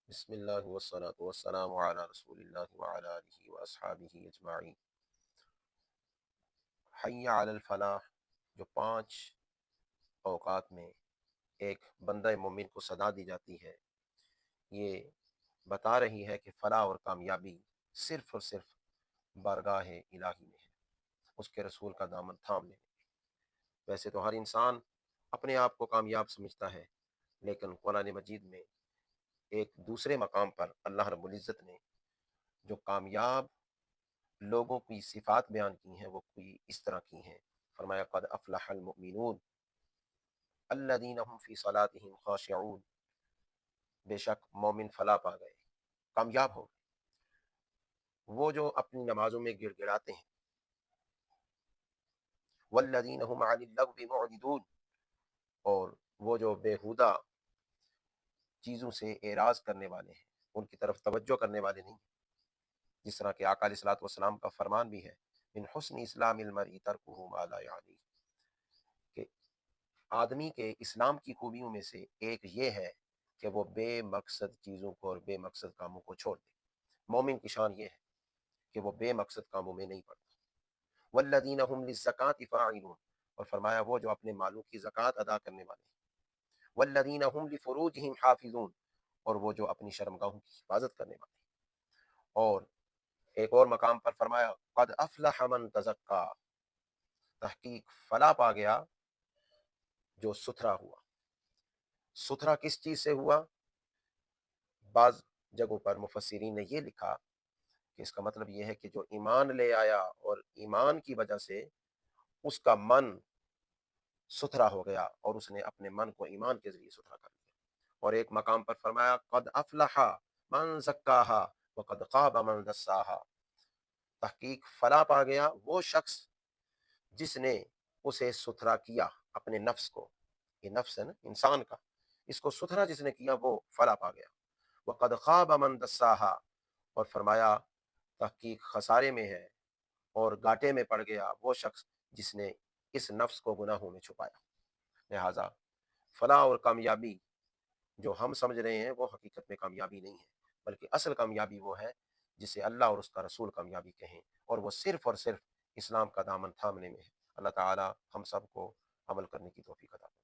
بسم اللہ والصلاة والسلام علی رسول اللہ وعلی آلہ واصحابہ اجمعین۔ حی علی الفلاح، جو 5 اوقات میں ایک بندہ مومن کو صدا دی جاتی ہے، یہ بتا رہی ہے کہ فلاح اور کامیابی صرف اور صرف بارگاہ الہی میں ہے، اس کے رسول کا دامن تھام لینے۔ ویسے تو ہر انسان اپنے آپ کو کامیاب سمجھتا ہے، لیکن قرآن مجید میں ایک دوسرے مقام پر اللہ رب العزت نے جو کامیاب لوگوں کی صفات بیان کی ہیں وہ کوئی اس طرح کی ہیں۔ فرمایا قد افلح المؤمنون الذین هم فی صلاتهم خاشعون، بے شک مومن فلاح پا گئے، کامیاب ہو گئے، وہ جو اپنی نمازوں میں گڑ گڑاتے ہیں۔ والذین هم عن اللغو معرضون، اور وہ جو بےہودہ چیزوں سے اعراض کرنے والے ہیں، ان کی طرف توجہ کرنے والے نہیں، جس طرح کہ آقا علیہ الصلوۃ والسلام کا فرمان بھی ہے من حسن اسلام المرء ترکہ ما لا یعنی، کہ آدمی کے اسلام کی خوبیوں میں سے ایک یہ ہے کہ وہ بے مقصد چیزوں کو اور بے مقصد کاموں کو چھوڑ دے۔ مومن کی شان یہ ہے کہ وہ بے مقصد کاموں میں نہیں پڑتا۔ والذین هم للزکاة فاعلون، اور فرمایا وہ جو اپنے مالوں کی زکوٰۃ ادا کرنے والے ہیں۔ والذین هم لفروجهم حافظون، اور وہ جو اپنی شرمگاہوں کی حفاظت کرنے والے ہیں۔ اور ایک اور مقام پر فرمایا قد افلح من تزکا، تحقیق فلاح پا گیا جو ستھرا ہوا۔ ستھرا کس چیز سے ہوا؟ بعض جگہوں پر مفسرین نے یہ لکھا کہ اس کا مطلب یہ ہے کہ جو ایمان لے آیا اور ایمان کی وجہ سے اس کا من ستھرا ہو گیا اور اس نے اپنے من کو ایمان کے ذریعے ستھرا کر لیا۔ اور ایک مقام پر فرمایا قد افلح من زکاہا وقد خاب من دساہا، تحقیق فلاح پا گیا وہ شخص جس نے اسے ستھرا کیا، اپنے نفس کو، یہ نفس ہے نا انسان کا، اس کو ستھرا جس نے کیا وہ فلاح پا گیا۔ وقد خاب من دساہا، اور فرمایا تحقیق خسارے میں ہے اور گاٹے میں پڑ گیا وہ شخص جس نے اس نفس کو گناہوں میں چھپایا۔ لہٰذا فلاح اور کامیابی جو ہم سمجھ رہے ہیں وہ حقیقت میں کامیابی نہیں ہے، بلکہ اصل کامیابی وہ ہے جسے اللہ اور اس کا رسول کامیابی کہیں، اور وہ صرف اور صرف اسلام کا دامن تھامنے میں ہے۔ اللہ تعالی ہم سب کو عمل کرنے کی توفیق عطا فرمائے۔